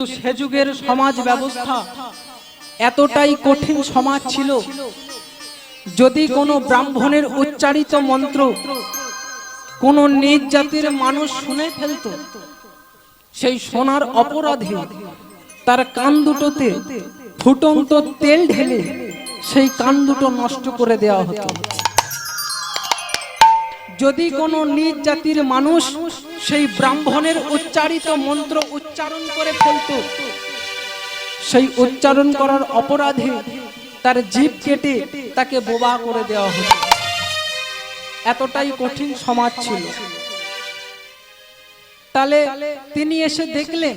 সে যুগের সমাজ ব্যবস্থা এতটাই কঠিন সমাজ ছিল, যদি কোনো ব্রাহ্মণের উচ্চারিত মন্ত্র কোনো নিজ জাতির মানুষ শুনে ফেলত, সেই শোনার অপরাধে তার কান দুটোতে ফুটন্ত তেল ঢেলে সেই কান দুটো নষ্ট করে দেওয়া হতো। যদি কোনো নিজ জাতির মানুষ সেই ব্রাহ্মণের উচ্চারিত মন্ত্র উচ্চারণ করে ফেলত, সেই উচ্চারণ করার অপরাধে তার জিভ কেটে তাকে বোবা করে দেওয়া হতো। এতটাই কঠিন সমাজ ছিল। তাহলে তিনি এসে দেখলেন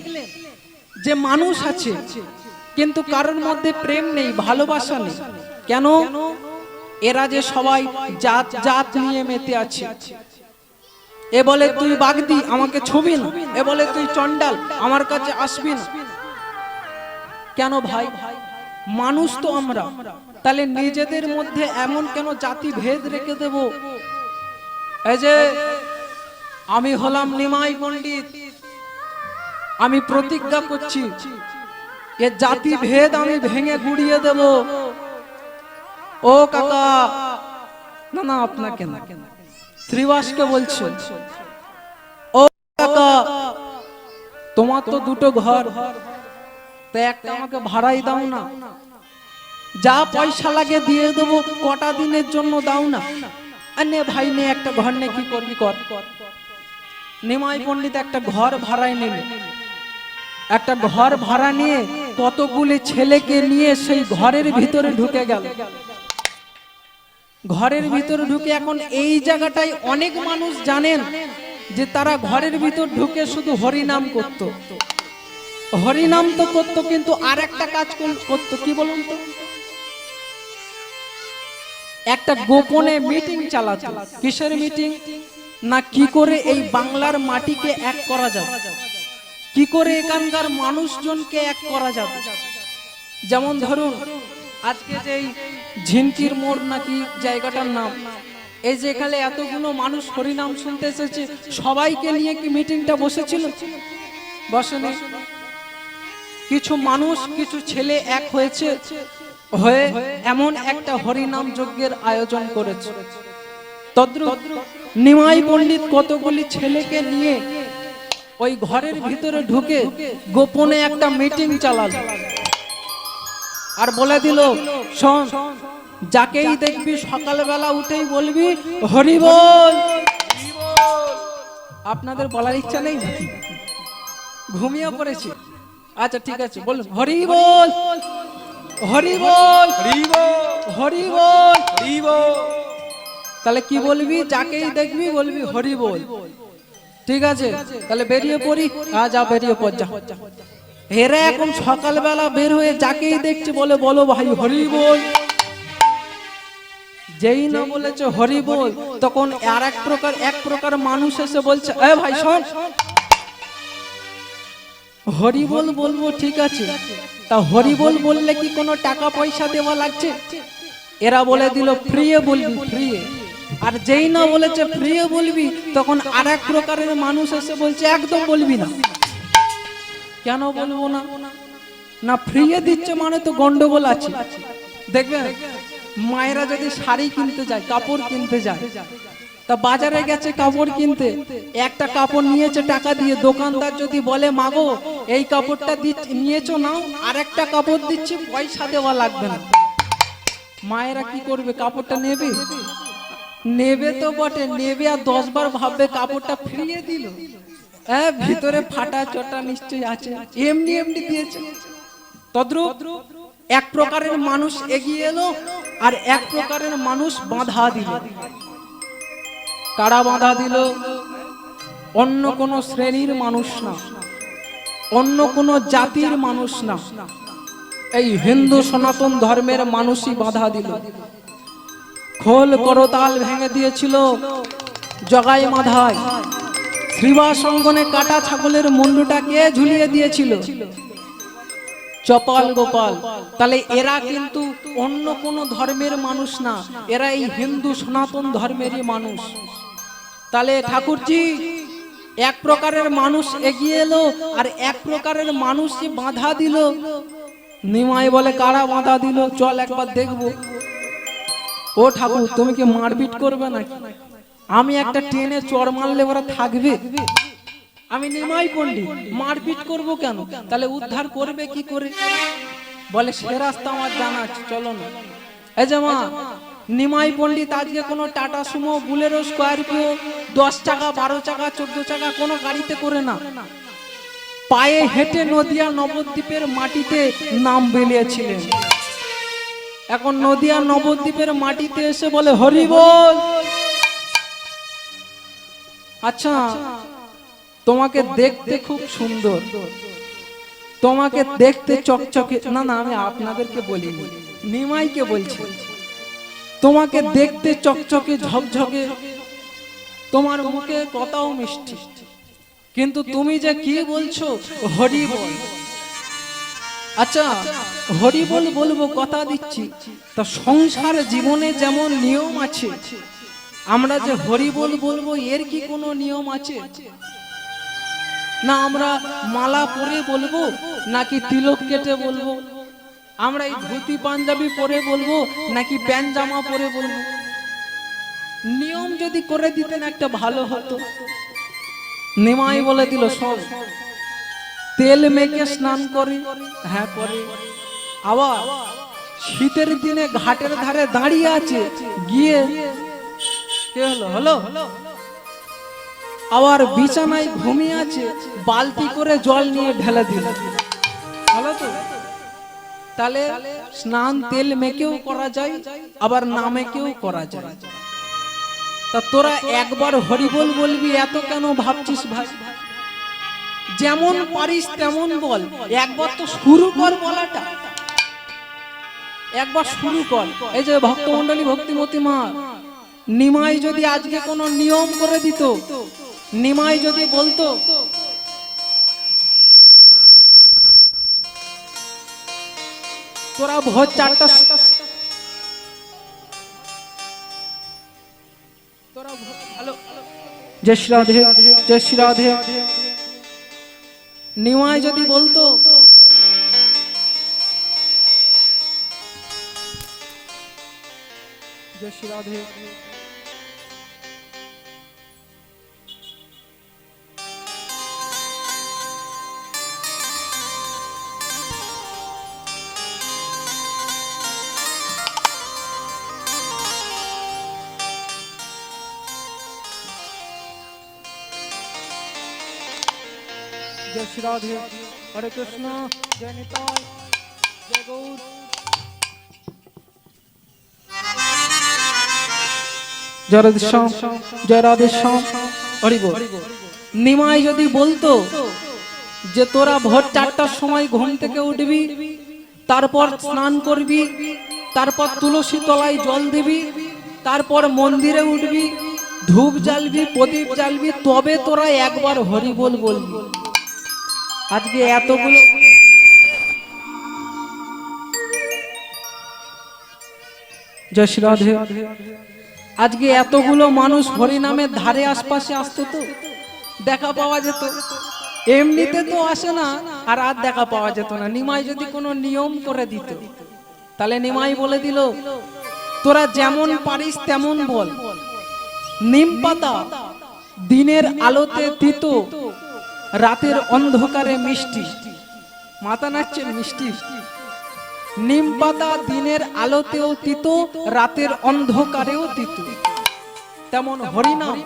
যে মানুষ আছে কিন্তু কারোর মধ্যে প্রেম নেই, ভালোবাসা নেই। কেন? এরা যে সবাই জাত জাত নিয়ে মেতে আছে। এ বলে তুই বাগদি, আমাকে ছবি না। এ বলে তুই চন্ডাল, আমার কাছে আসবি না। কেন ভাই? মানুষ তো আমরা, তাহলে নিজেদের মধ্যে এমন কেন জাতি ভেদ রেখে দেব? এই যে আমি হলাম নিমাই পণ্ডিত, আমি প্রতিজ্ঞা করছি এ জাতি ভেদ আমি ভেঙে গুড়িয়ে দেব। ও কাকা, না না আপনাকে না, শ্রীবাসকে বলছে, ও কাকা তোমার তো দুটো ঘর, তা একটা আমাকে ভাড়াই দাও না, যা পয়সা লাগে দিয়ে দেবো, কটা দিনের জন্য দাও না। নে ভাই নে, একটা ঘর নে, কি করবি কর। নিমাই পণ্ডিত একটা ঘর ভাড়ায় নিল। একটা ঘর ভাড়া নিয়ে কতগুলি ছেলেকে নিয়ে সেই ঘরের ভিতরে ঢুকে গেল। ঘরের ভিতরে ঢুকে এখন এই জায়গাটাই অনেক মানুষ জানেন যে তারা ঘরের ভিতর ঢুকে শুধু হরিনাম করত। হরিনাম তো করতো, কিন্তু আর একটা কাজ করতো, কি বলুন তো? একটা গোপনে মিটিং চালাতো। কিসের মিটিং? না কি করে এই বাংলার মাটিকে এক করা যাবে, কি করে এখানকার মানুষজনকে এক করা যাবে। যেমন ধরুন আজকে যে ঝিনকির মোড় নাকি জায়গাটার নাম, এই যে এখানে এতগুলো মানুষ হরিনাম শুনতে এসেছে, সবাইকে নিয়ে কি মিটিংটা বসেছিল? বসেনি। কিছু মানুষ, কিছু ছেলে এক হয়েছে, হয়ে এমন একটা হরিনাম যজ্ঞের আয়োজন করেছে। তদ্রুপ নিমাই পণ্ডিত কতগুলি ছেলেকে নিয়ে ওই ঘরের ভিতরে ঢুকে গোপনে একটা মিটিং চালালো। আর বলে দিল, শোন, যাকেই দেখবি সকালবেলা উঠেই বলবি হরি বল। আপনাদের বলার ইচ্ছা নেই? ঘুমিয়ে পড়েছে? আচ্ছা ঠিক আছে, বলুন হরি বল, হরি বল, হরি বল, হরি বল। তাহলে কি বলবি? যাকেই দেখবি বলবি হরি বল। ঠিক আছে, তাহলে বেরিয়ে পড়ি। যা বেরিয়ে পড়, যা। এরা এখন সকালবেলা বের হয়ে যাকেই দেখছে বলে, বলো ভাই হরি বল। যেই না বলেছে হরি বল, তখন আর এক প্রকার মানুষ এসে বলছে, এ ভাই শোন, হরি বল বলবো ঠিক আছে, তা হরি বল বললে কি কোনো টাকা পয়সা দেওয়া লাগছে? এরা বলে দিল ফ্রি বলবি, ফ্রি। আর যেই না বলেছে ফ্রি বলবি, তখন আর এক প্রকারের মানুষ এসে বলছে একদম বলবি না। কেন বলবো না? না ফ্রি দিচ্ছে মানে তো গন্ডগোল আছে। দেখবেন মায়েরা যদি শাড়ি কিনতে যায়, কাপড় কিনতে যায়, তা বাজারে গেছে কাপড় কিনতে, একটা কাপড় নিয়েছে টাকা দিয়ে, দোকানদার যদি বলে মাগো এই কাপড়টা নিয়েছো নাও, আর একটা কাপড় দিচ্ছি, পয়সা দেওয়া লাগবে না, মায়েরা কি করবে? কাপড়টা নেবে? নেবে তো বটে, নেবে আর 10 বার ভাববে কাপড়টা ফিরিয়ে দিল, হ্যাঁ ভিতরে ফাটা চটা নিশ্চয়ই আছে, এমনি এমনি দিয়েছে। তদ্রুপ এক প্রকারের মানুষ এগিয়ে এলো, আর এক প্রকারের মানুষ বাধা দিল। কারা বাধা দিল? অন্য কোন শ্রেণীর মানুষ না, অন্য কোন জাতির মানুষ না, এই হিন্দু সনাতন ধর্মের মানুষই বাধা দিল। খোল করতাল ভেঙে দিয়েছিল জগাই মাধায়। শ্রীবাস অঙ্গনে কাটা ছাগলের মুন্ডুটাকে ঝুলিয়ে দিয়েছিল চপাল গোপাল। তাহলে এরা কিন্তু অন্য কোন ধর্মের মানুষ না, এরা এই হিন্দু সনাতন ধর্মেরই মানুষ। তাহলে ঠাকুরজি এক প্রকারের মানুষ এগিয়ে এলো আর এক প্রকারের মানুষ বাধা দিল। নিমাই বলে কারা বাধা দিল, চল একবার দেখবো। ও ঠাকুর, তুমি কি মারপিট করবে নাকি? আমি একটা ট্রেনে চড় মারলে ওরা থাকবে? আমি নিমাই পণ্ডিত, মারপিট করব কেন? তাহলে উদ্ধার করবে কি করে? বলে সে রাস্তা আমার জানা আছে, চলো না। এই যে মা, নিমাই পণ্ডিত আজকে কোনো টাটা সুমো, বুলেরো, স্করপিও, 10 চাকা, 12 চাকা, 14 চাকা কোনো গাড়িতে করে না, পায়ে হেঁটে নদিয়া নবদ্বীপের মাটিতে নাম বেলিয়েছিলেন। এখন নদিয়া নবদ্বীপের মাটিতে এসে বলে হরি বল। আচ্ছা, তোমাকে দেখতে খুব সুন্দর, তোমাকে দেখতে চকচকে, না না আমি আপনাদেরকে বলিনি, নিমাইকে বলছি। তোমাকে দেখতে চকচকে ঝকঝকে, তোমার মুখে কথাও মিষ্টি, কিন্তু তুমি যে কি বলছো হরি বল। আচ্ছা, হরি বল বলবো, কথা দিচ্ছি, তা সংসার জীবনে যেমন নিয়ম আছে, আমরা যে হরি বল বলবো এর কি কোনো নিয়ম আছে? না আমরা মালা পরে বলবো, নাকি তিলক কেটে বলবো? আমরা এই ধুতি পাঞ্জাবি পরে বলবো, নাকি প্যান্ট জামা পরে বলবো? নিয়ম যদি করে দিতেন একটা ভালো হতো। নিমাই বলে দিল সব, তেল মেখে স্নান করে, হ্যাঁ করে। আবার শীতের দিনে ঘাটের ধারে দাঁড়িয়ে আছে, গিয়ে কে হলো হলো, আবার বিছানায় ঘুমিয়ে আছে, বালতি করে জল নিয়ে ঢেলে দিল, ভালো তো? তাহলে স্নান তেল মেখেও করা যায়, আবার না মেখেও করা যায়। তা তোরা একবার হরিবল বলবি এত কেন ভাবছিস ভাই? যেমন পারিস তেমন বল, একবার তো শুরু কর বলাটা, একবার শুরু কর। এই যে ভক্তমণ্ডলী, ভক্তিমতী মা, নিমাই যদি আজকে কোনো নিয়ম করে দিত, নিমাই যদি বলতো তোরা ভোর 4টা, জয় শ্রী রাধে, জয় শ্রী রাধে, নিমাই যদি বলতো জয় শ্রী রাধে, जय श्री राधे, हरे कृष्ण, जय निताय, जय गौर। जय राधे श्याम, जय राधे श्याम, हरि बोल। নিমাই যদি বলতো যে তোরা ভোর 4টার সময় ঘুম থেকে উঠবি, তারপর স্নান করবি, তারপর তুলসী তলায় জল দিবি, তারপর মন্দিরে উঠবি, ধূপ জ্বালবি, প্রদীপ জ্বালবি, তবে তোরা একবার হরি বল বলবি। আজকে এতগুলো, জয় শ্রী রাধে, আজকে এতগুলো মানুষ হরি নামের ধারে আশপাশে আসতো তো দেখা পাওয়া যেত, এমনিতে তো আসে না, আর দেখা পাওয়া যেত না। নিমাই যদি কোনো নিয়ম করে দিত, তাহলে নিমাই বলে দিল তোরা যেমন পারিস তেমন বল। নিম পাতা দিনের আলোতে তিতো, রাতের অন্ধকারে মিষ্টি, মাথা নাচছেন মিষ্টি। নিম পাতা দিনের আলোতেও তিতো, রাতের অন্ধকারেও তিতো, তেমন হরিনাম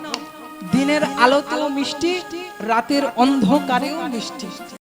দিনের আলোতেও মিষ্টি, রাতের অন্ধকারেও মিষ্টি।